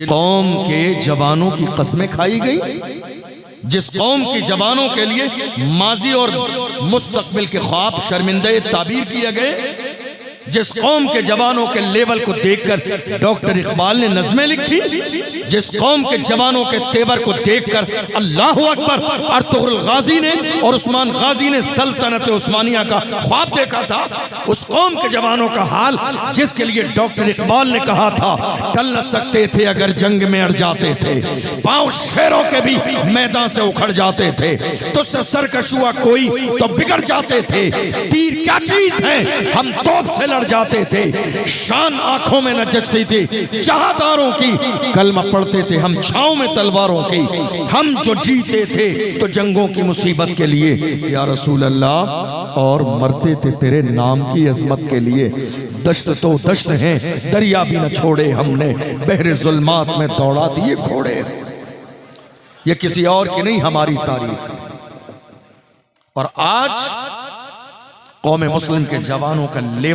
कौम के जवानों की कस्में खाई गई, जिस कौम के जवानों के लिए माजी और मुस्तकबिल के ख्वाब शर्मिंदे ताबीर किए गए, जिस कौम के जवानों के लेवल को देखकर डॉक्टर इकबाल ने नज़में लिखी, जिस कौम के जवानों के तेवर को देखकर अल्लाह अकबर अर्तुगरुल गाजी ने और उस्मान गाजी ने सल्तनत उस्मानिया का ख्वाब देखा था, उस कौम के जवानों का हाल जिसके लिए डॉक्टर इकबाल ने कहा था टल न सकते थे अगर जंग में अड़ जाते थे, पांव शेरों के भी मैदान से उखड़ जाते थे, तुझसे सरकश हुआ कोई तो बिगड़ जाते थे, तीर क्या चीज है हम तोप से लड़ जाते थे, शान आंखों में न जचती थी चाहदारों की, कलमा पढ़ते थे हम छांव में तलवारों की, हम जो जीते थे तो जंगों की मुसीबत के लिए या रसूल अल्लाह, और मरते थे तेरे नाम की अजमत के लिए, दश्त तो दश्त हैं दरिया भी न छोड़े हमने, बहरे जुल्मात में दौड़ा दिए घोड़े। ये किसी और की नहीं हमारी तारीख। और आज कौम मुस्लिम के जवानों का ले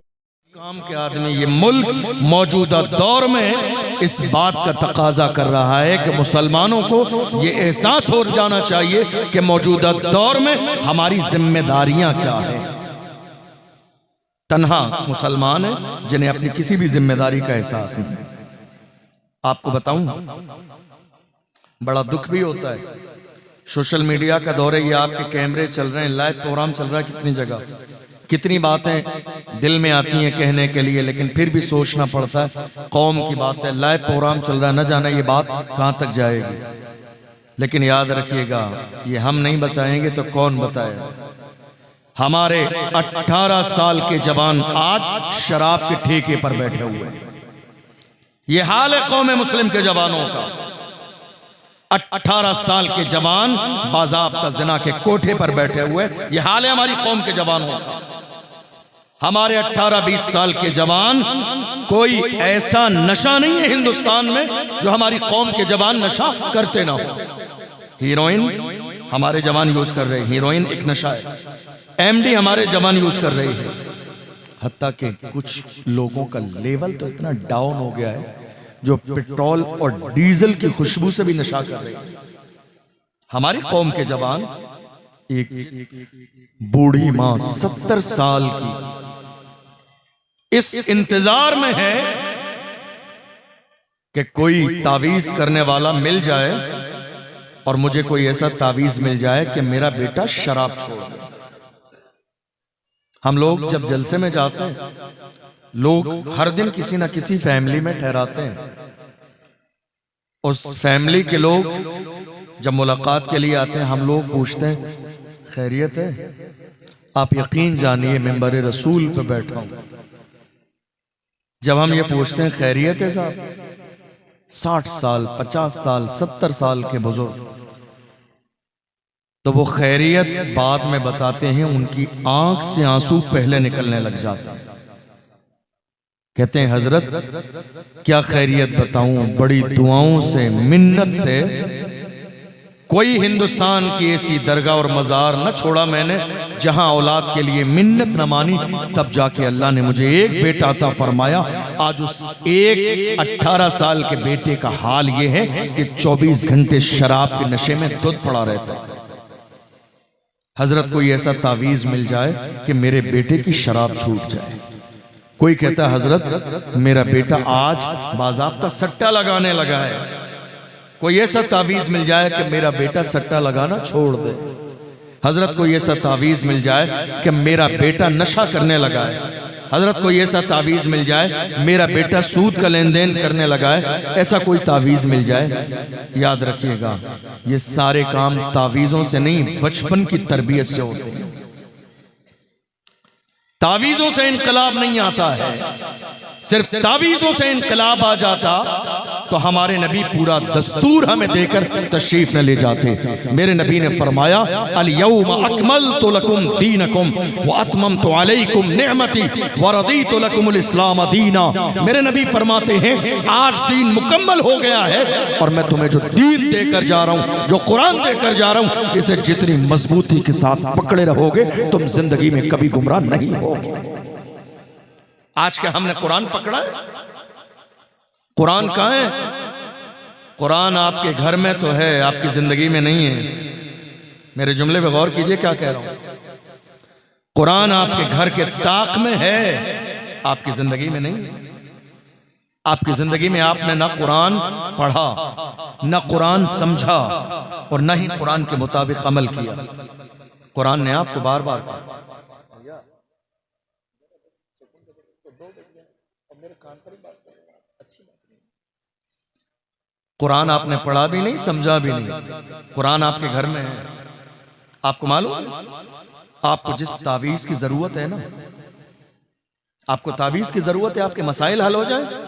काम के आदमी, ये मुल्क मौजूदा दौर में इस बात का तकाजा कर रहा है कि मुसलमानों को ये एहसास हो जाना चाहिए कि मौजूदा दौर में हमारी जिम्मेदारियां क्या हैं। तन्हा मुसलमान है जिन्हें अपनी किसी भी जिम्मेदारी का एहसास नहीं। आपको बताऊं, बड़ा दुख भी होता है, सोशल मीडिया का दौर है, ये आपके कैमरे चल रहे हैं, लाइव प्रोग्राम चल रहा है, कितनी जगह कितनी बातें दिल में आती हैं कहने के लिए, लेकिन फिर भी सोचना पड़ता है कौम की बात है, लाइव प्रोग्राम चल रहा है, न जाने ये बात कहां तक जाएगी। लेकिन याद रखिएगा, ये हम नहीं बताएंगे तो कौन बताएगा। हमारे 18 साल के जवान आज शराब के ठेके पर बैठे हुए हैं। ये हाल है कौम मुस्लिम के जवानों का। 18 साल के जवान बाज़ाब्ता ज़िना के कोठे पर बैठे हुए, ये हाल है हमारी कौम के जवानों का। हमारे 18-20 साल के जवान, कोई ऐसा नशा नहीं है हिंदुस्तान में जो हमारी कौम के जवान नशा करते ना हो। हीरोइन हमारे जवान यूज कर रहे हैं, हीरोइन एक नशा है, एमडी हमारे जवान यूज कर रहे हैं, हत्ता कि कुछ लोगों का लेवल तो इतना डाउन हो गया है जो पेट्रोल और डीजल की खुशबू से भी नशा कर रहे हैं। हमारी कौम के जवान, एक बूढ़ी मां 70 साल की इस इंतजार में है कि कोई तावीज करने वाला मिल जाए और मुझे कोई ऐसा तावीज मिल जाए कि मेरा बेटा शराब छोड़ दे। हम लोग जब जलसे में जाते हैं, लोग हर दिन किसी ना किसी फैमिली में ठहराते हैं, उस फैमिली के लोग जब मुलाकात के लिए आते हैं, हम लोग पूछते हैं खैरियत है? आप यकीन जानिए मिंबर रसूल पे बैठा हूं, जब हम ये पूछते हैं खैरियत है साहब, 60 साल 50 साल 70 साल के बुजुर्ग, तो वो खैरियत बाद में बताते हैं, उनकी आंख से आंसू पहले निकलने लग जाते हैं। कहते हैं हजरत क्या खैरियत बताऊं, बड़ी दुआओं से मिन्नत से कोई हिंदुस्तान की ऐसी दरगाह और मज़ार न छोड़ा मैंने जहां औलाद के लिए मिन्नत न मानी, तब जाके अल्लाह ने मुझे एक बेटा अता फरमाया। आज उस एक 18 साल के बेटे का हाल ये है कि 24 घंटे शराब के नशे में धुत पड़ा रहता है। हजरत कोई ऐसा तावीज मिल जाए कि मेरे बेटे की शराब छूट जाए। कोई कहता है हजरत मेरा बेटा आज बाज़ाब्ता सट्टा लगाने लगा है। कोई ऐसा तावीज मिल जाए कि मेरा बेटा सट्टा लगाना छोड़ दे। हजरत कोई ऐसा तावीज मिल जाए कि मेरा बेटा नशा करने लगा है। हजरत कोई ऐसा तावीज मिल जाए मेरा बेटा सूद का लेन देन करने लगा है। ऐसा कोई तावीज मिल जाए, याद रखिएगा ये सारे काम तावीजों से नहीं, बचपन की तरबियत से होते हैं। तावीजों से इनकलाब नहीं आता है, सिर्फ तावीजों से इनकलाब आ जाता तो हमारे नबी पूरा दस्तूर हमें देकर तशरीफ न ले जाते। मेरे नबी ने फरमाया अल यौम अकमलतु लकुम दीनकुम व अतममतु अलैकुम निअमती व रदीतु लकुमुल इस्लाम दीना। मेरे नबी फरमाते हैं आज दीन मुकम्मल हो गया है और मैं तुम्हें जो दीन देकर जा रहा हूँ, जो कुरान देकर जा रहा हूँ, इसे जितनी मजबूती के साथ पकड़े रहोगे तुम जिंदगी में कभी गुमराह नहीं होगे। आज क्या हमने कुरान पकड़ा है? कुरान कहाँ है? कुरान आपके घर में तो है, आपकी जिंदगी में नहीं है। मेरे जुमले पे गौर कीजिए क्या कह रहा हूं। कुरान आपके घर के ताक में है, आपकी जिंदगी में नहीं है। आपकी जिंदगी में आपने ना कुरान पढ़ा, ना कुरान समझा और ना ही कुरान के मुताबिक अमल किया। कुरान ने आपको बार बार कहा, कुरान आपने पढ़ा भी नहीं, समझा भी नहीं। कुरान आपके घर में है। आपको मालूम, आपको जिस तावीज की जरूरत है ना, आपको तावीज की जरूरत है, आपके मसाइल हल हो जाए।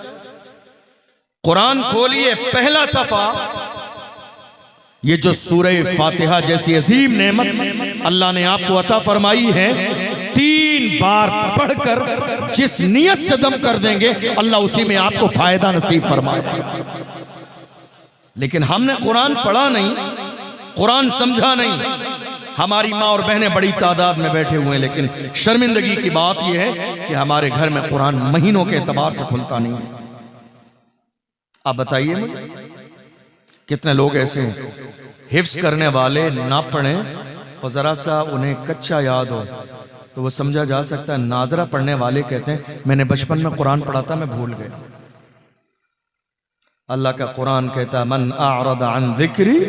कुरान खोलिए, पहला सफा, ये जो सूरह फातिहा जैसी अजीम नेमत अल्लाह ने आपको अता फरमाई है, 3 बार पढ़कर जिस नियत से दम कर देंगे अल्लाह उसी में आपको फायदा नसीब फरमाए। लेकिन हमने कुरान पढ़ा नहीं, कुरान समझा नहीं। हमारी माँ और बहनें बड़ी तादाद में बैठे हुए हैं, लेकिन शर्मिंदगी की बात यह है कि हमारे घर में कुरान महीनों के एतबार से खुलता नहीं है। आप बताइए मुझे, कितने लोग ऐसे हैं हिफ्ज करने वाले ना पढ़े और जरा सा उन्हें कच्चा याद हो तो वो समझा जा सकता है। नाजरा पढ़ने वाले कहते हैं मैंने बचपन में कुरान पढ़ा था, मैं भूल गया। अल्लाह का कुरान कहता है, मन अअरद अन ज़िक्री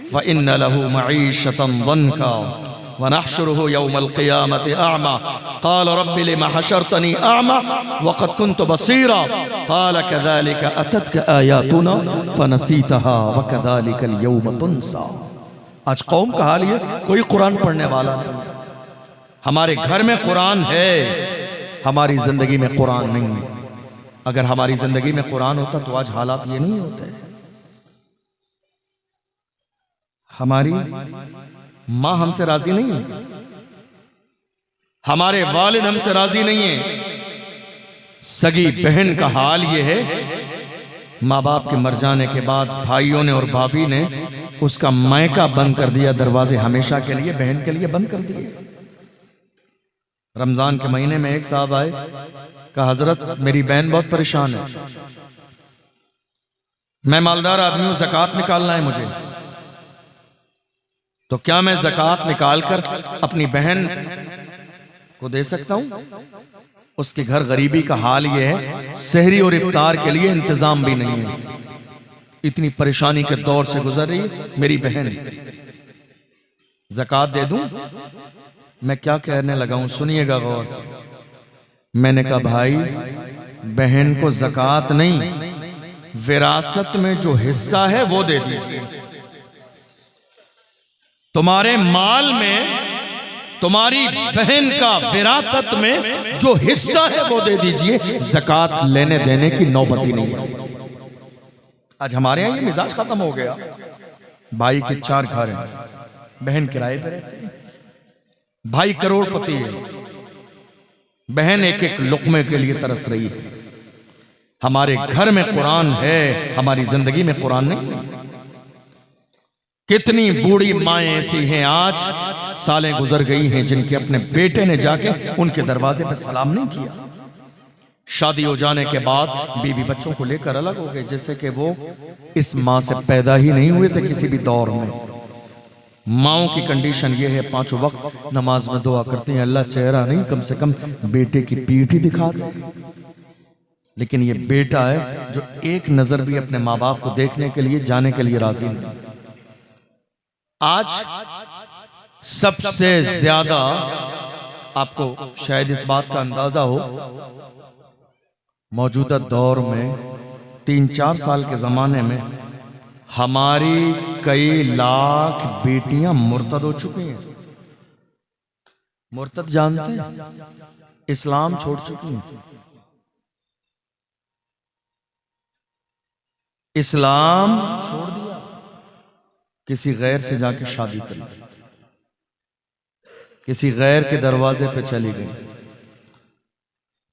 फ़इन्न लहू मईशतन दन्का व नहशुरुहु यौमल क़ियामति अअमा क़ाल रब्बि लिमा हशरतनी अअमा व क़द कुन्तु बसीरा क़ाल कज़ालिका अततका आयातुना फ़नसीतहा व कज़ालिकल यौम तुनसा। आज कौम का हाल ये, कोई कुरान पढ़ने वाला नहीं। हमारे घर में कुरान है, हमारी जिंदगी में कुरान नहीं है। अगर हमारी जिंदगी में कुरान होता तो आज हालात ये नहीं होते। हमारी माँ हमसे राजी नहीं है, हमारे वालिद हमसे राजी नहीं है। सगी बहन का हाल ये है, माँ बाप के मर जाने के बाद भाइयों ने और भाभी ने उसका मायका बंद कर दिया, दरवाजे हमेशा के लिए बहन के लिए बंद कर दिए। रमजान के महीने में एक साहब आए, कहा हजरत मेरी बहन बहुत परेशान है, मैं मालदार आदमी हूं, ज़कात निकालना है मुझे, तो क्या मैं ज़कात निकालकर अपनी बहन को दे सकता हूं? उसके घर गरीबी का हाल ये है, सहरी और इफ्तार के लिए इंतजाम भी नहीं है। इतनी परेशानी के दौर से गुजर रही है मेरी बहन, ज़कात दे दूं? मैं क्या कहने लगा हूं, सुनिएगा गौर से। मैंने कहा भाई, बहन को ज़कात नहीं, विरासत में जो हिस्सा है वो दे दीजिए। तुम्हारे माल में तुम्हारी बहन का विरासत में जो हिस्सा है वो दे दीजिए, ज़कात लेने देने की नौबत ही नहीं है। आज हमारे यहां ये मिजाज खत्म हो गया। भाई के 4 घर हैं, बहन किराए पे रहती है, भाई करोड़पति है, बहन एक एक लुक़मे के लिए तरस रही है। हमारे घर में कुरान है, हमारी जिंदगी में कुरान नहीं है। कितनी बूढ़ी माएँ ऐसी हैं, आज सालें गुजर गई हैं, जिनके अपने बेटे ने जाके उनके दरवाजे पे सलाम नहीं किया। शादी हो जाने के बाद बीवी बच्चों को लेकर अलग हो गए, जैसे कि वो इस माँ से पैदा ही नहीं हुए थे किसी भी दौर में। माओं की कंडीशन ये है, 5 वक्त नमाज में दुआ करती हैं, अल्लाह चेहरा नहीं कम से कम बेटे की पीठ ही दिखा दे। लेकिन ये बेटा है जो एक नजर भी अपने माँ बाप को देखने के लिए, जाने के लिए राजी नहीं। आज सबसे ज्यादा आपको शायद इस बात का अंदाजा हो, मौजूदा दौर में 3-4 साल के जमाने में हमारी कई लाख बेटियां मुर्तद हो चुकी हैं। मुर्तद जानते हैं? इस्लाम छोड़ चुकी हैं। इस्लाम छोड़ दिया, किसी गैर से जाके शादी कर ली, किसी गैर के दरवाजे पे चली गई।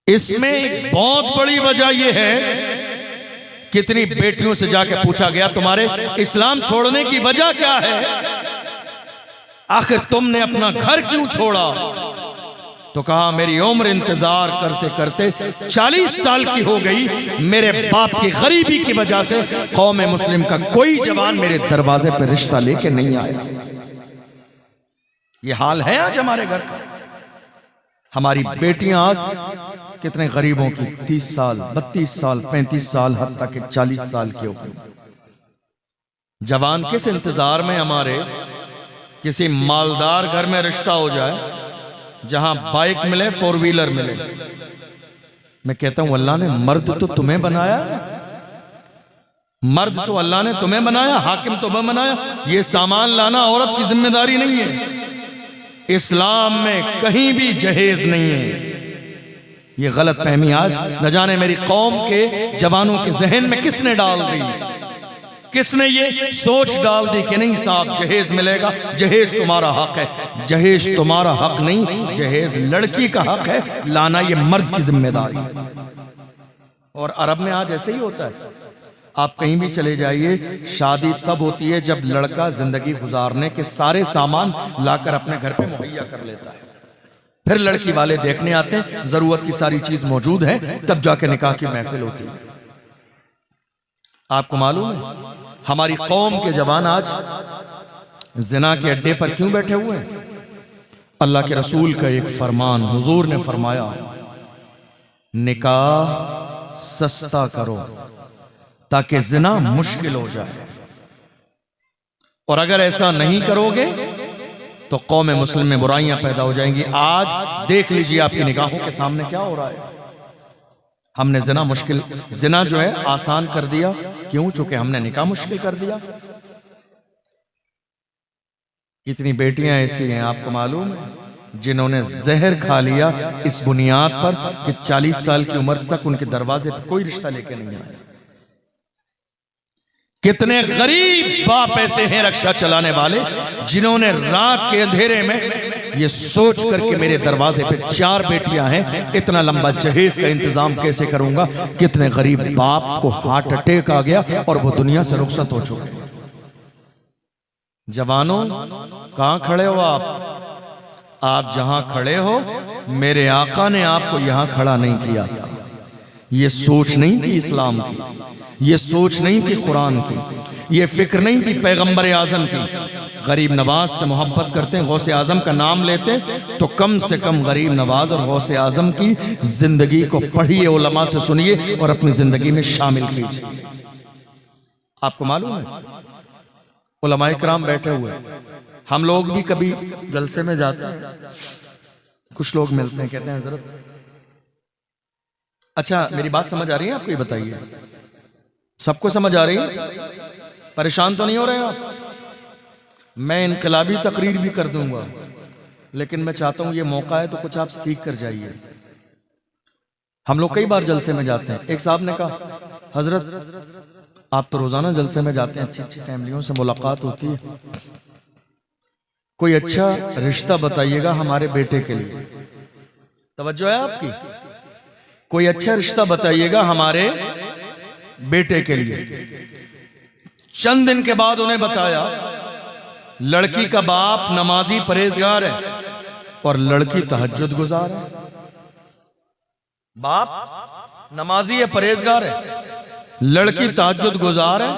इसमें एक बहुत बड़ी वजह यह है, कितनी बेटियों से जाके पूछा गया तुम्हारे इस्लाम छोड़ने की वजह क्या है, आखिर तुमने अपना घर क्यों छोड़ा? तो कहा मेरी उम्र इंतजार करते करते 40 साल की हो गई, मेरे बाप की गरीबी की वजह से कौम मुस्लिम का कोई जवान मेरे दरवाजे पर रिश्ता लेके नहीं आया। ये हाल है आज हमारे घर का। हमारी बेटियां आज कितने गरीबों की 30 साल 32 साल 35 साल हत्ता के 40 साल की हो गई। जवान किस इंतजार में हमारे किसी मालदार घर में रिश्ता हो जाए जहां बाइक मिले, 4 व्हीलर मिले। मैं कहता हूं अल्लाह ने मर्द तो तुम्हें बनाया, मर्द तो अल्लाह ने तुम्हें बनाया, हाकिम तुम्हें बनाया। ये सामान लाना औरत की जिम्मेदारी नहीं है। इस्लाम में कहीं भी जहेज नहीं है। ये गलत फहमी आज न जाने मेरी कौम के जवानों के जहन में किसने डाल दी, किसने ये सोच डाल दी कि नहीं साहब जहेज मिलेगा, जहेज तुम्हारा हक है। जहेज तुम्हारा हक नहीं, जहेज लड़की का हक है, लाना ये मर्द की जिम्मेदारी है। और अरब में आज ऐसे ही होता है। आप कहीं भी चले जाइए, शादी तब होती है जब लड़का जिंदगी गुजारने के सारे सामान लाकर अपने घर पे मुहैया कर लेता है। फिर लड़की वाले देखने आते हैं, जरूरत की सारी चीज मौजूद है, तब जाके निकाह की महफिल होती है। आपको मालूम है हमारी कौम के जवान आज जिना के अड्डे पर क्यों बैठे हुए हैं? अल्लाह के रसूल का एक फरमान, हुजूर ने फरमाया निकाह सस्ता करो ताकि जिना मुश्किल हो जाए, और अगर ऐसा नहीं करोगे तो कौम मुस्लिम में बुराइयां पैदा हो जाएंगी। आज देख लीजिए आपकी निगाहों के सामने क्या हो रहा है। हमने जिना मुश्किल, जिना जो है आसान कर दिया। क्यों? चूंकि हमने निकाह मुश्किल कर दिया। कितनी बेटियां ऐसी हैं आपको मालूम है जिन्होंने जहर खा लिया इस बुनियाद पर कि 40 साल की उम्र तक उनके दरवाजे पर कोई रिश्ता लेके नहीं आया। कितने गरीब बाप ऐसे हैं रक्षा चलाने वाले जिन्होंने रात के अंधेरे में ये सोच करके मेरे दरवाजे पे 4 बेटियां हैं, इतना लंबा जहेज का इंतजाम कैसे करूंगा। कितने गरीब बाप को हार्ट अटैक आ गया और वो दुनिया से रुखसत हो चुके हैं। जवानों कहां खड़े हो आप जहां खड़े हो मेरे आका ने आपको यहां खड़ा नहीं किया था। ये सोच नहीं थी इस्लाम की, ये सोच नहीं थी कुरान की, ये फिक्र नहीं थी पैगंबर आजम की। गरीब नवाज से मोहब्बत करते हैं, गौसे आजम का नाम लेते तो कम से कम गरीब नवाज और गौसे आजम की जिंदगी को पढ़िए, उलमा से सुनिए और अपनी जिंदगी में शामिल कीजिए। आपको मालूम है उलमाए किराम बैठे हुए, हम लोग भी कभी जलसे में जाते हैं, कुछ लोग मिलते हैं, कहते हैं हजरत अच्छा मेरी बात समझ आ रही है आपको? ये बताइए सबको समझ आ रही है? परेशान तो नहीं हो रहे आप? मैं इनकलाबी तकरीर भी कर दूंगा, लेकिन मैं चाहता हूं ये मौका है तो कुछ आप सीख कर जाइए। हम लोग कई बार जलसे में जाते हैं। एक साहब ने कहा हजरत आप तो रोजाना जलसे में जाते हैं, अच्छी अच्छी फैमिलियों से मुलाकात होती है, कोई अच्छा रिश्ता बताइएगा हमारे बेटे के लिए। तवज्जो है आपकी? कोई अच्छा रिश्ता बताइएगा हमारे बेटे के लिए। चंद दिन के बाद उन्हें बताया लड़की का बाप नमाजी परहेजगार है और लड़की तहज्जुद गुजार है। बाप नमाजी है, परहेजगार है, लड़की तहज्जुद गुजार है,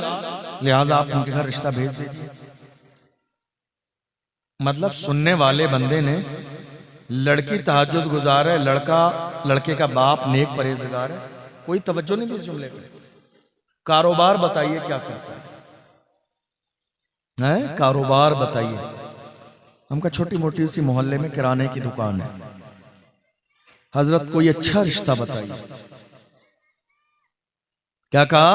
लिहाजा आप उनके घर रिश्ता भेज दीजिए। मतलब सुनने वाले बंदे ने लड़की तहज्जुद गुजार है, लड़के का बाप नेक परहेजगार है, कोई तवज्जो नहीं दी इस जुमले पे। कारोबार बताइए क्या करता है? कारोबार बताइए। हमका छोटी मोटी सी मोहल्ले में किराने की दुकान है। हजरत कोई अच्छा रिश्ता बताइए। क्या कहा?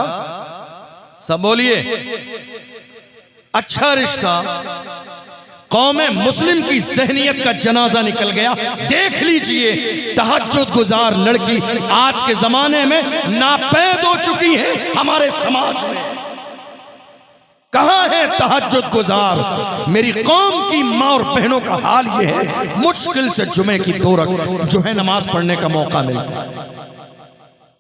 सब बोलिए। अच्छा रिश्ता। कौम मुस्लिम की ज़हनियत का जनाजा निकल गया। देख लीजिए तहज्जुद गुजार लड़की आज के जमाने में नापैद हो चुकी है हमारे समाज में। कहां है तहज्जुद गुजार? मेरी कौम की मां और बहनों का हाल यह है, मुश्किल से जुमे की 2 रकात जो है नमाज पढ़ने का मौका मिलता है।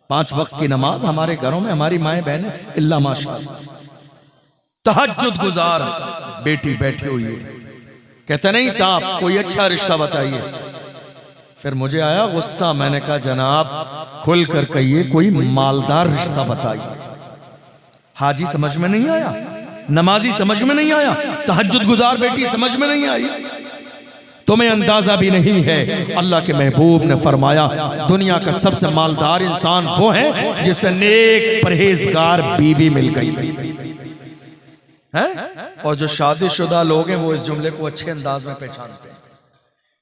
5 वक्त की नमाज हमारे घरों में हमारी माएं बहनें इल्ला माशाअल्लाह तहज्जुद गुजार बेटी बैठी हुई है। कहते नहीं साहब कोई अच्छा रिश्ता बताइए। फिर मुझे आया गुस्सा, मैंने कहा जनाब खुल कर कहिए, कोई मालदार रिश्ता बताइए। हाजी समझ में नहीं आया, नमाजी समझ में नहीं आया, तहज्जुद गुजार बेटी समझ में नहीं आई, तुम्हें अंदाजा भी नहीं है। अल्लाह के महबूब ने फरमाया दुनिया का सबसे मालदार इंसान वो है जिसे नेक परहेजगार बीवी मिल गई है। और जो शादीशुदा लोग हैं वो इस जुमले को अच्छे अंदाज में पहचानते हैं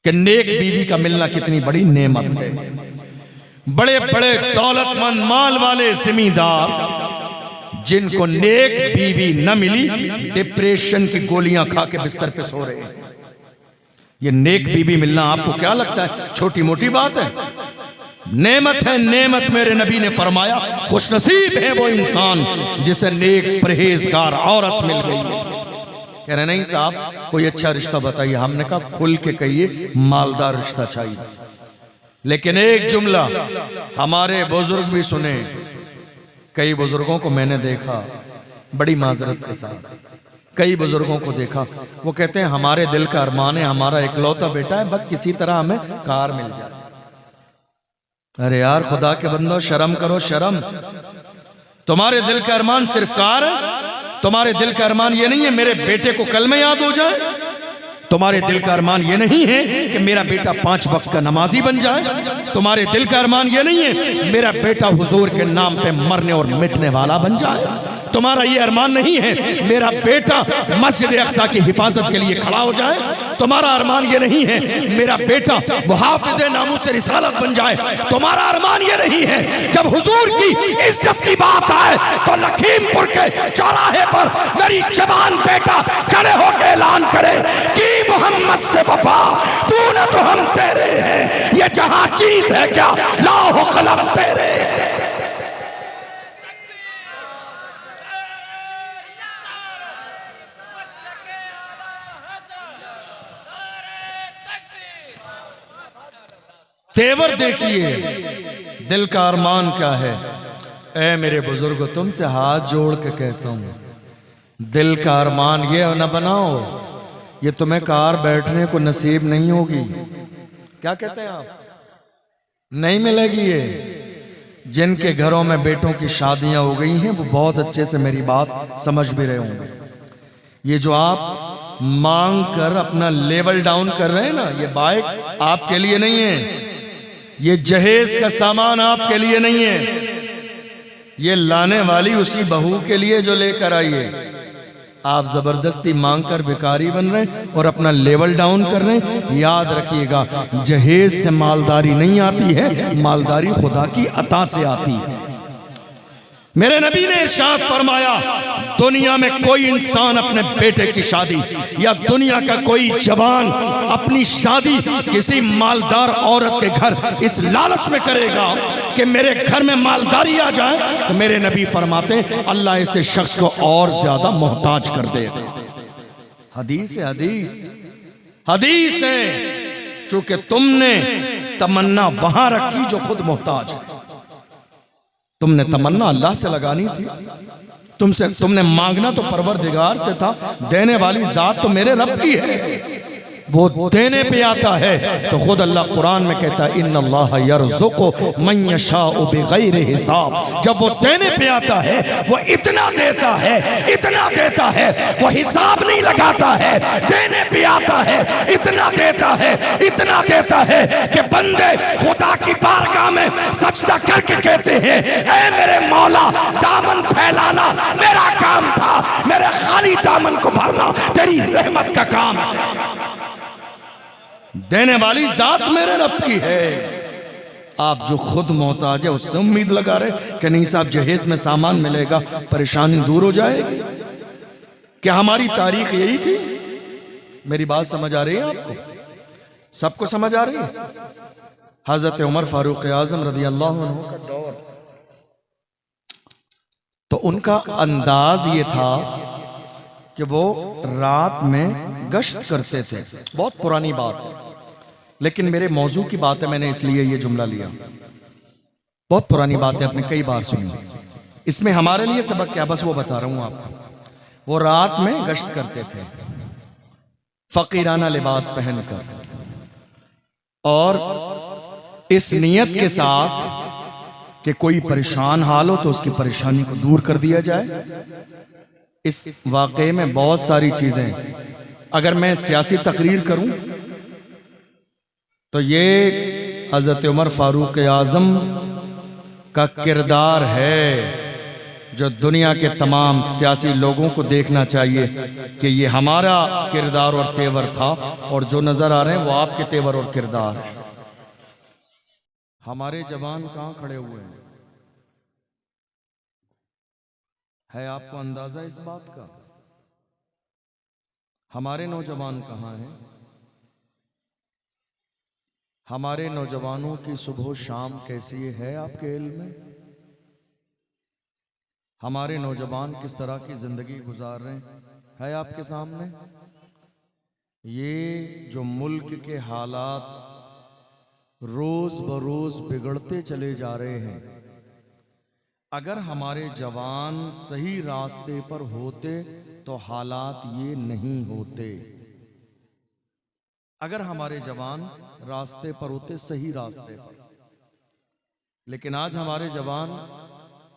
कि नेक बीवी का मिलना कितनी बड़ी नेमत है। बड़े बड़े दौलतमंद माल वाले जिमींदार जिनको नेक बीवी न मिली, डिप्रेशन की गोलियां खा के बिस्तर पे सो रहे हैं। ये नेक बीवी मिलना आपको क्या लगता है छोटी मोटी बात है? नेमत है, नेमत। मेरे नबी ने फरमाया खुशनसीब है वो इंसान जिसे नेक परहेजगार औरत मिल गई है। कह रहे नहीं साहब कोई अच्छा रिश्ता बताइए। हमने कहा खुल के कहिए मालदार रिश्ता चाहिए। लेकिन एक जुमला हमारे बुजुर्ग भी सुने, कई बुजुर्गों को मैंने देखा बड़ी माजरत के साथ, कई बुजुर्गों को देखा वो कहते हैं हमारे दिल का अरमान है, हमारा इकलौता बेटा है, बस किसी तरह हमें कार मिल जाए। अरे यार खुदा के बंदो शर्म करो, शर्म। तुम्हारे दिल का अरमान सिर्फ कार है? तुम्हारे दिल का अरमान ये नहीं है मेरे बेटे को कलमे याद हो जाए? तुम्हारे दिल का अरमान ये नहीं है कि मेरा बेटा 5 वक्त का नमाजी बन जाए? तुम्हारे दिल का अरमान ये नहीं है मेरा बेटा हुजूर के नाम पे मरने और मिटने वाला बन जाए? तुम्हारा ये अरमान नहीं है मेरा बेटा मस्जिद अक्सा की हिफाजत के लिए खड़ा हो जाए? तुम्हारा अरमान ये नहीं है मेरा बेटा मुहाफिज नामूस रिसालत बन जाए? तुम्हारा अरमान ये नहीं है जब हुजूर की इज्जत की बात आए तो लखीमपुर के चौराहे पर मेरी जवान बेटा खड़े होकर ऐलान करे कि मोहम्मद से वफा तू न तो हम तेरे हैं, ये जहां चीज है क्या लाहो कलम तेरे। तेवर देखिए, दिल का अरमान क्या है। ऐ मेरे बुजुर्ग तुमसे हाथ जोड़ के कहता हूं, दिल का अरमान ये न बनाओ ये तुम्हें कार बैठने को नसीब नहीं होगी। क्या कहते हैं आप? नहीं मिलेगी ये। जिनके घरों में बेटों की शादियां हो गई हैं वो बहुत अच्छे से मेरी बात समझ भी रहे होंगे। ये जो आप मांग कर अपना लेवल डाउन कर रहे हैं ना, ये बाइक आपके लिए नहीं है, ये जहेज का सामान आपके लिए नहीं है, ये लाने वाली उसी बहू के लिए जो लेकर आई है। आप जबरदस्ती मांग कर भिखारी बन रहे हैं और अपना लेवल डाउन कर रहे हैं। याद रखिएगा जहेज से मालदारी नहीं आती है, मालदारी खुदा की अता से आती है। मेरे नबी ने इरशाद फरमाया दुनिया में कोई इंसान अपने बेटे की शादी या दुनिया का कोई जवान अपनी शादी किसी मालदार औरत के घर इस लालच में करेगा कि मेरे घर में मालदारी आ जाए, तो मेरे नबी फरमाते अल्लाह ऐसे शख्स को और ज्यादा मोहताज कर दे। हदीस है, हदीस हदीस है। चूंकि तुमने तमन्ना वहां रखी जो खुद मोहताज है। तुमने तमन्ना अल्लाह से लगानी थी, तुमने मांगना तो परवरदिगार से था। देने वाली जात तो मेरे रब की है, वो देने पे आता है। तो खुद अल्लाह कुरान में कहता है इन्नल्लाह यर्ज़ुक़ु मन यशाउ बिग़ैरि हिसाब। जब वो देने पे आता है वो इतना देता है, इतना देता है, वो हिसाब नहीं लगाता है। देने पे आता है, इतना देता है, इतना देता है कि बंदे खुदा की बारगाह में सजदा करके कहते हैं ऐ मेरे मौला दामन फैलाना मेरा काम था, मेरे खाली दामन को भरना तेरी रहमत का काम है। देने वाली जात मेरे रब की है। आप जो खुद मोहताज है उससे उम्मीद लगा रहे कि नहीं साहब जहेज में सामान मिलेगा, परेशानी दूर हो जाएगी। क्या हमारी तारीख यही थी? मेरी बात समझ आ रही है आपको? सबको समझ आ रही है? हजरत उमर फारूक आजम रज़ी अल्लाह अन्हु का दौर, तो उनका अंदाज ये था कि वो रात में गश्त करते थे। बहुत पुरानी बात है लेकिन मेरे मौजू की बात है, मैंने इसलिए ये जुमला लिया। बहुत पुरानी बात है, आपने कई बार सुनी। इसमें हमारे लिए सबक क्या, बस वो बता रहा हूं आपको। वो रात में गश्त करते थे फकीराना लिबास पहनकर और इस नियत के साथ कि कोई परेशान हाल हो तो उसकी परेशानी को दूर कर दिया जाए। इस वाकये में बहुत सारी चीजें, अगर मैं सियासी तकरीर करूं तो ये हजरत उमर फारूक आजम का किरदार है जो दुनिया के तमाम सियासी लोगों को देखना चाहिए कि ये हमारा किरदार और तेवर था, और जो नजर आ रहे हैं वो आपके तेवर और किरदार है। हमारे जवान कहां खड़े हुए हैं, है आपको अंदाजा इस बात का? हमारे नौजवान कहां हैं? हमारे नौजवानों की सुबह शाम कैसी है आपके इल्म में? हमारे नौजवान किस तरह की जिंदगी गुजार रहे हैं है आपके सामने? ये जो मुल्क के हालात रोज बरोज बिगड़ते चले जा रहे हैं, अगर हमारे जवान सही रास्ते पर होते तो हालात ये नहीं होते। अगर हमारे जवान रास्ते पर होते, सही रास्ते पर, लेकिन आज हमारे जवान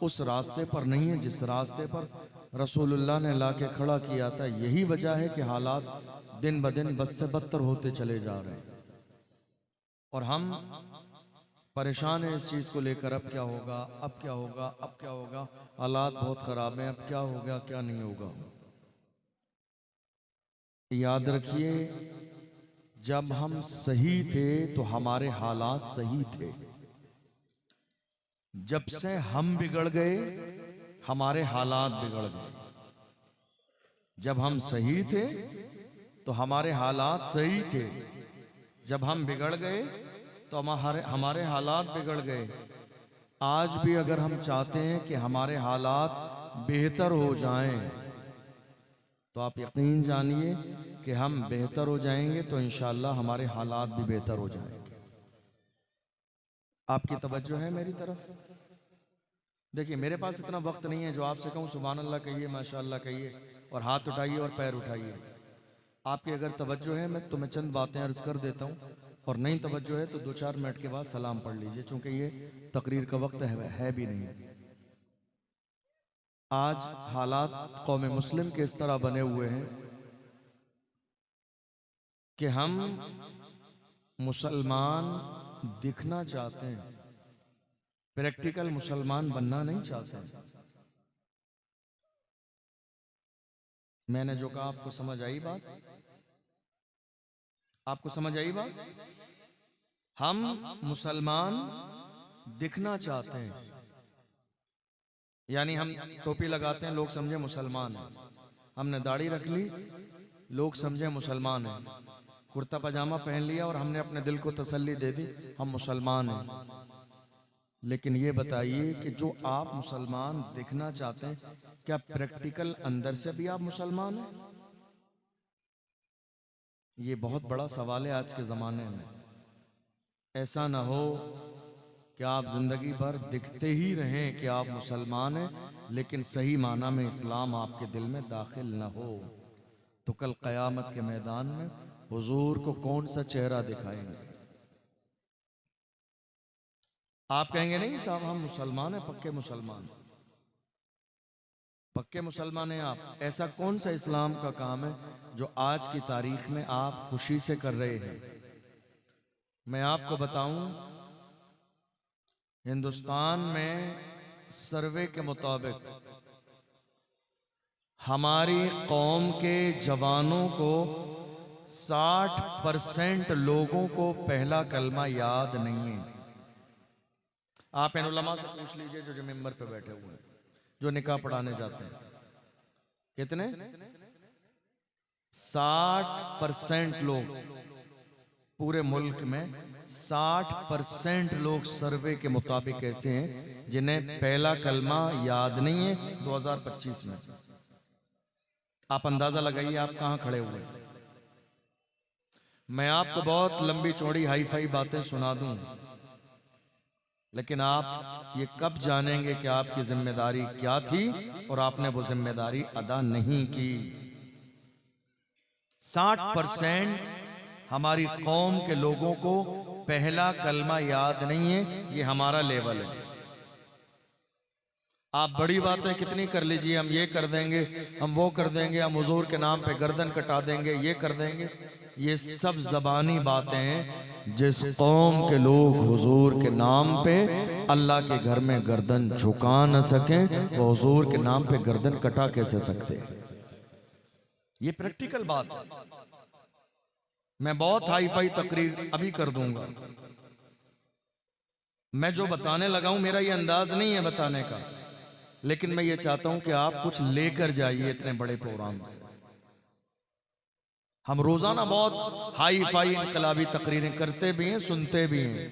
उस रास्ते पर नहीं है जिस रास्ते पर रसूलुल्लाह ने लाके खड़ा किया था। यही वजह है कि हालात दिन ब दिन बद से बदतर होते चले जा रहे हैं, और हम परेशान हैं इस चीज को लेकर। अब क्या होगा, अब क्या होगा, अब क्या होगा, हालात बहुत खराब हैं, अब क्या होगा क्या नहीं होगा। याद रखिए, जब हम सही थे तो हमारे हालात सही थे। जब से हम बिगड़ गए हमारे हालात बिगड़ गए। जब हम सही थे तो हमारे हालात सही थे, जब हम बिगड़ गए तो हमारे हालात बिगड़ गए। आज भी अगर हम चाहते हैं कि हमारे हालात बेहतर हो जाएं, तो आप यकीन जानिए कि हम बेहतर हो जाएंगे तो इंशाअल्लाह हमारे हालात भी बेहतर हो जाएंगे। आपकी तवज्जो है मेरी तरफ? देखिए, मेरे पास इतना वक्त नहीं है जो आपसे कहूँ सुभान अल्लाह कहिए, माशाअल्लाह कहिए और हाथ उठाइए और पैर उठाइए। आपकी अगर तवज्जो है मैं चंद बातें अर्ज कर देता हूँ, और नहीं तवज्जो है तो 2-4 मिनट के बाद सलाम पढ़ लीजिए, चूंकि ये तकरीर का वक्त है भी नहीं। आज हालात कौम मुस्लिम के इस तरह बने हुए हैं कि हम मुसलमान दिखना चाहते हैं, प्रैक्टिकल मुसलमान बनना नहीं चाहते। मैंने जो कहा आपको समझ आई बात? आपको समझ आई बात? हम मुसलमान दिखना चाहते हैं, यानी हम टोपी लगाते हैं, लोग समझे मुसलमान हैं। हमने दाढ़ी रख ली, लोग समझे मुसलमान हैं। कुर्ता पजामा पहन लिया और हमने अपने दिल को तसल्ली दे दी, हम मुसलमान हैं। लेकिन ये बताइए कि जो आप मुसलमान दिखना चाहते हैं, क्या प्रैक्टिकल अंदर से भी आप मुसलमान हैं? ये बहुत बड़ा सवाल है आज के ज़माने में। ऐसा ना हो कि आप जिंदगी भर दिखते ही रहें कि आप मुसलमान हैं, लेकिन सही माना में इस्लाम आपके दिल में दाखिल ना हो, तो कल क़यामत के मैदान में हुजूर को कौन सा चेहरा दिखाएंगे? आप कहेंगे नहीं साहब हम मुसलमान हैं, पक्के मुसलमान, पक्के मुसलमान हैं आप। ऐसा कौन सा इस्लाम का काम है जो आज की तारीख में आप खुशी से कर रहे हैं? मैं आपको बताऊं, हिंदुस्तान में सर्वे के मुताबिक हमारी कौम के जवानों को 60% लोगों को पहला कलमा याद नहीं है। आप इन उलमा से पूछ लीजिए जो मिंबर पे बैठे हुए हैं, जो निकाह पढ़ाने जाते हैं, कितने? 60% लोग, पूरे मुल्क में 60% लोग सर्वे के मुताबिक ऐसे हैं जिन्हें पहला कलमा याद नहीं है 2025 में। आप अंदाजा लगाइए आप कहां खड़े हुए। मैं आपको बहुत लंबी चौड़ी हाई फाई बातें सुना दूं, लेकिन आप ये कब जानेंगे कि आपकी जिम्मेदारी क्या थी और आपने वो जिम्मेदारी अदा नहीं की। 60% हमारी कौम के लोगों को पहला कलमा याद नहीं है, ये हमारा लेवल है। आप बड़ी बातें कितनी कर लीजिए, हम ये कर देंगे, हम वो कर देंगे, हम हुजूर के नाम पे गर्दन कटा देंगे, ये कर देंगे, ये सब जबानी बातें हैं। जिस कौम के लोग हुजूर के नाम पे अल्लाह के घर में गर्दन झुका न सकें, वो हुजूर के नाम पे गर्दन कटा कैसे सकते हैं? ये प्रैक्टिकल बात है। मैं बहुत हाई फाई तकरीर अभी कर दूंगा। मैं जो बताने लगा हूं मेरा ये अंदाज नहीं है बताने का, लेकिन मैं ये चाहता हूं कि आप कुछ लेकर जाइए इतने बड़े प्रोग्राम से। हम रोजाना बहुत हाई फाई इनकलाबी तकरीरें करते भी हैं, सुनते भी हैं।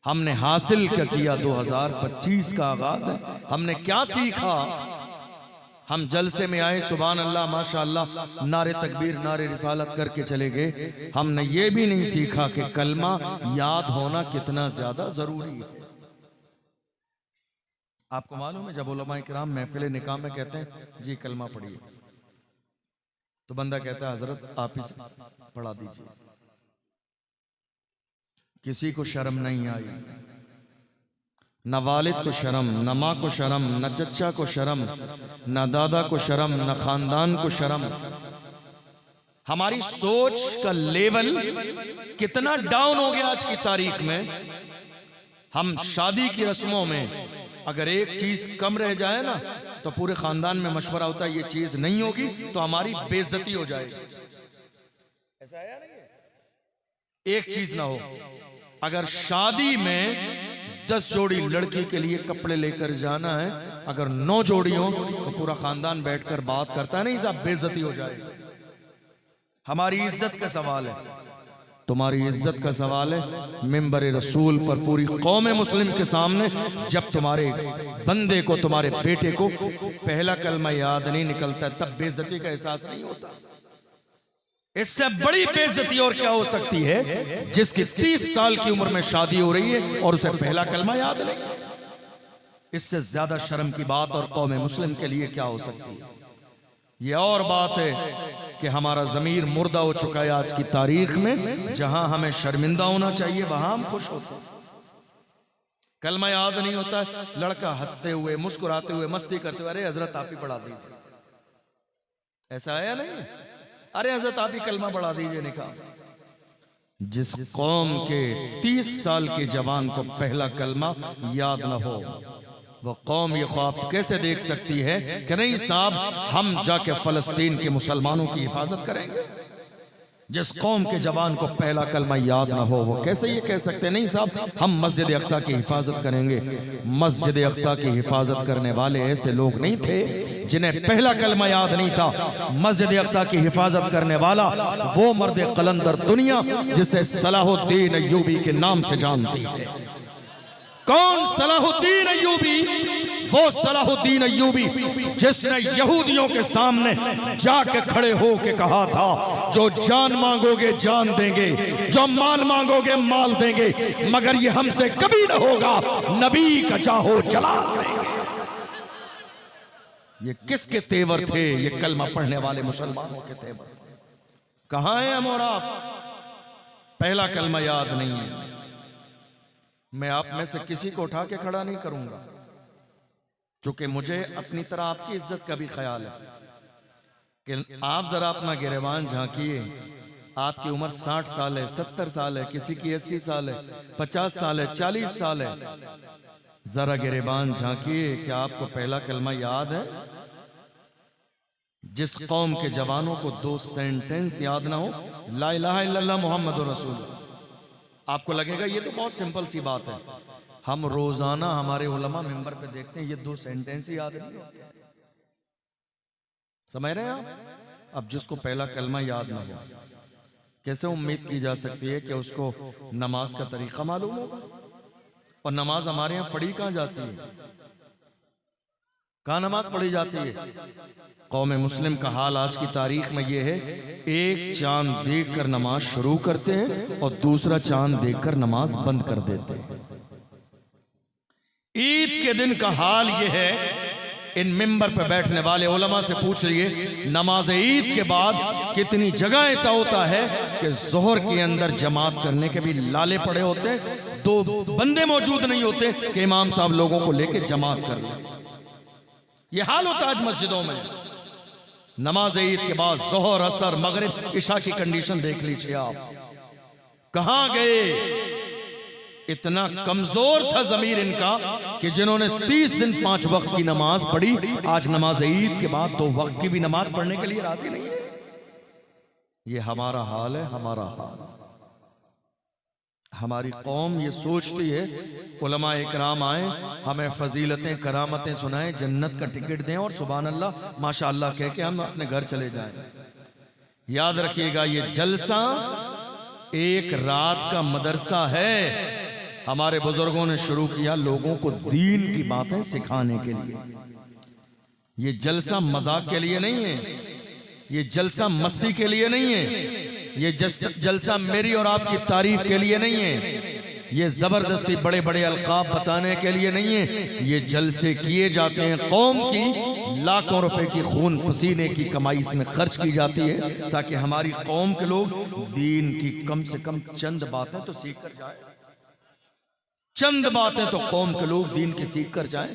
हमने हासिल क्या किया? 2025 का आगाज है, हमने क्या सीखा? हम जलसे में आए, सुभान अल्लाह माशाअल्लाह, नारे तकबीर नारे रिसालत करके चले गए। हमने ये भी नहीं सीखा कि कलमा याद होना कितना ज्यादा जरूरी है। आपको मालूम है, जब उलमाए किराम महफिल निकाह में कहते हैं जी कलमा पढ़िए, तो बंदा कहता है हजरत आप ही पढ़ा दीजिए। किसी को शर्म नहीं आई, न वालिद को शर्म, न माँ को शर्म, न चचा को शर्म, न दादा को शर्म, न खानदान को शर्म। हमारी सोच का लेवल कितना डाउन हो गया आज की तारीख में। हम शादी की रस्मों में अगर एक चीज कम रह जाए ना, तो पूरे खानदान में मशवरा होता है ये चीज नहीं होगी तो हमारी बेइज्जती हो जाएगी। ऐसा है या नहीं है? एक चीज ना हो, अगर शादी में 10 जोड़ी लड़की के लिए कपड़े लेकर जाना है, अगर 9 जोड़ी हो तो पूरा खानदान बैठकर बात करता है नहीं साहब बेइज्जती हो जाएगी। हमारी इज्जत का सवाल है, तुम्हारी इज्जत का सवाल है। मिंबर रसूल पर पूरी कौम मुस्लिम के सामने जब तुम्हारे बंदे को, तुम्हारे बेटे को पहला कलमा याद नहीं निकलता, तब बेइज्जती का एहसास नहीं होता। इससे बड़ी बेइज्जती और क्या हो सकती है? जिसकी 30 साल की उम्र में शादी हो रही है और उसे पहला कलमा याद नहीं। इससे ज्यादा शर्म की बात और कौम मुस्लिम के लिए क्या हो सकती है? ये और बात है कि हमारा ज़मीर मुर्दा हो चुका है आज की तारीख में। जहां हमें शर्मिंदा होना चाहिए वहां हम खुश होते हैं। कलमा याद नहीं होता, लड़का हंसते हुए मुस्कुराते हुए मस्ती करते हुए, अरे हजरत आप ही पढ़ा दीजिए। ऐसा है या नहीं? अरे हजरत आप ही कलमा पढ़ा दीजिए निकाह। जिस कौम के 30 साल के जवान को पहला कलमा याद न हो, वो कौम ये ख्वाब कैसे देख सकती है कि नहीं साहब हम जाके फलस्तीन के मुसलमानों की हिफाजत करेंगे? जिस कौम के जवान को पहला कलमा याद ना हो, वो कैसे ये कह सकते नहीं साहब हम मस्जिद अक्सा की हिफाजत करेंगे? मस्जिद अक्सा की हिफाजत करने वाले ऐसे लोग नहीं थे जिन्हें पहला कलमा याद नहीं था। मस्जिद अक्सा की हिफाजत करने वाला वो मर्द कलंदर दुनिया जिसे सलाहुद्दीन अय्यूबी के नाम से जानती है। कौन? सलाहुद्दीन अय्यूबी। वो सलाहुद्दीन अय्यूबी जिसने यहूदियों के सामने जाके खड़े हो के कहा था जो जान मांगोगे जान देंगे, जो माल मांगोगे माल देंगे, मगर ये हमसे कभी ना होगा, नबी का चाहो जला देंगे। ये किसके तेवर थे? ये कलमा पढ़ने वाले मुसलमानों के तेवर। कहां हैं हम और आप? पहला कलमा याद नहीं है। मैं आप में से किसी को उठा के खड़ा नहीं करूंगा, चूंकि मुझे अपनी तरह आपकी इज्जत का भी ख्याल है कि आप जरा अपना गिरेबान झांकिए। आपकी उम्र 60 साल है, 70 साल है, किसी की 80 साल है, 50 साल है, 40 साल है। जरा गिरेबान झांकिए कि आपको पहला कलमा याद है? जिस कौम के जवानों को 2 सेंटेंस याद ना हो, ला इलाहा इल्लल्लाह मुहम्मदुर रसूलुल्लाह, आपको लगेगा ये तो बहुत सिंपल सी बात है। हम रोजाना हमारे उलमा मिंबर पे देखते हैं ये 2 सेंटेंस ही याद नहीं होते। समझ रहे हैं आप? अब जिसको पहला कलमा याद ना हो, कैसे उम्मीद की जा सकती है कि उसको नमाज का तरीका मालूम होगा? और नमाज हमारे यहाँ पढ़ी कहाँ जाती है? कहाँ नमाज पढ़ी जाती है? कौम मुस्लिम का हाल आज की तारीख में ये है, एक चांद देखकर नमाज शुरू करते हैं और दूसरा चांद देखकर नमाज बंद कर देते हैं। ईद के दिन का हाल ये है इन मिंबर पे बैठने वाले उलमा से पूछ लीजिए, नमाज ईद के बाद कितनी जगह ऐसा होता है कि जोहर के अंदर जमात करने के भी लाले पड़े होते, दो बंदे मौजूद नहीं होते कि इमाम साहब लोगों को लेके जमात कर ले। ये हाल होता है आज मस्जिदों में। नमाज ईद के बाद जोहर, असर, मगरिब, इशा की कंडीशन देख लीजिए आप। कहां गए? इतना कमजोर था जमीर इनका कि जिन्होंने 30 दिन 5 वक्त की नमाज पढ़ी, आज नमाज ईद के बाद 2 वक्त की भी नमाज पढ़ने के लिए राजी नहीं है। ये हमारा हाल है, हमारा हाल। हमारी कौम ये सोचती है उलमा इकराम आए, हमें फजीलतें करामतें सुनाएं, जन्नत का टिकट दें और सुभान अल्लाह माशाअल्लाह कह के हम अपने घर चले जाएं। याद रखिएगा, ये जलसा एक रात का मदरसा है। हमारे बुजुर्गों ने शुरू किया लोगों को दीन की बातें सिखाने के लिए। ये जलसा मजाक के लिए नहीं है, ये जलसा मस्ती के लिए नहीं है, ये जलसा मेरी और आपकी तारीफ के लिए नहीं है, ये जबरदस्ती बड़े बड़े अलकाब बताने के लिए नहीं है। ये जलसे किए जाते हैं, कौम की लाखों रुपए की खून पसीने की कमाई इसमें खर्च की जाती है ताकि हमारी कौम के लोग दीन की कम से कम चंद बातें तो सीख कर जाए। चंद बातें तो कौम के लोग दीन की सीख कर जाएं।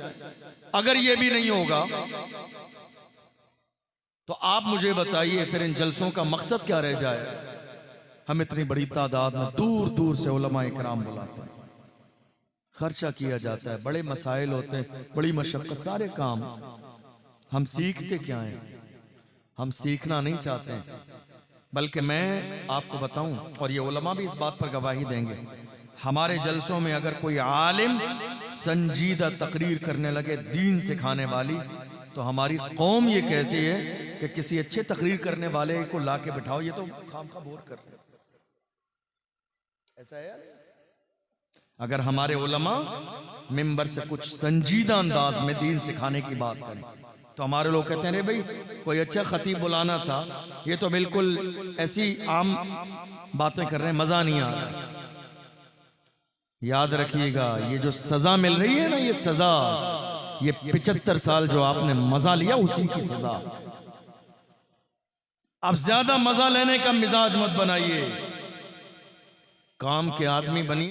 अगर ये भी नहीं होगा तो आप मुझे बताइए फिर इन जलसों का मकसद क्या रह जाए। हम इतनी बड़ी तादाद में दूर दूर से उलमा इकराम बुलाते हैं, खर्चा किया जाता है, बड़े मसाइल होते हैं, बड़ी मशक्कत, सारे काम। हम सीखते क्या हैं? हम सीखना नहीं चाहते हैं। बल्कि मैं आपको बताऊं, और ये उलमा भी इस बात पर गवाही देंगे, हमारे जलसों में अगर कोई आलिम संजीदा तकरीर करने लगे दीन सिखाने वाली, तो हमारी कौम ये कहती है कि किसी अच्छे तकरीर करने वाले को ला के बिठाओ, ये तो खामखा बोर कर रहे। ऐसा है यार। अगर हमारे उलमा मिंबर से कुछ संजीदा अंदाज में दीन सिखाने की बात करें तो हमारे लोग कहते हैं अरे भाई कोई अच्छा खतीब बुलाना था, ये तो बिल्कुल ऐसी आम बातें कर रहे हैं, मजा नहीं आ रहा। याद रखिएगा, ये जो सजा मिल रही है ना, ये सजा, ये 75 साल जो आपने मजा लिया उसी की सजा। अब ज्यादा मजा लेने का मिजाज मत बनाइए, काम के आदमी बनिए।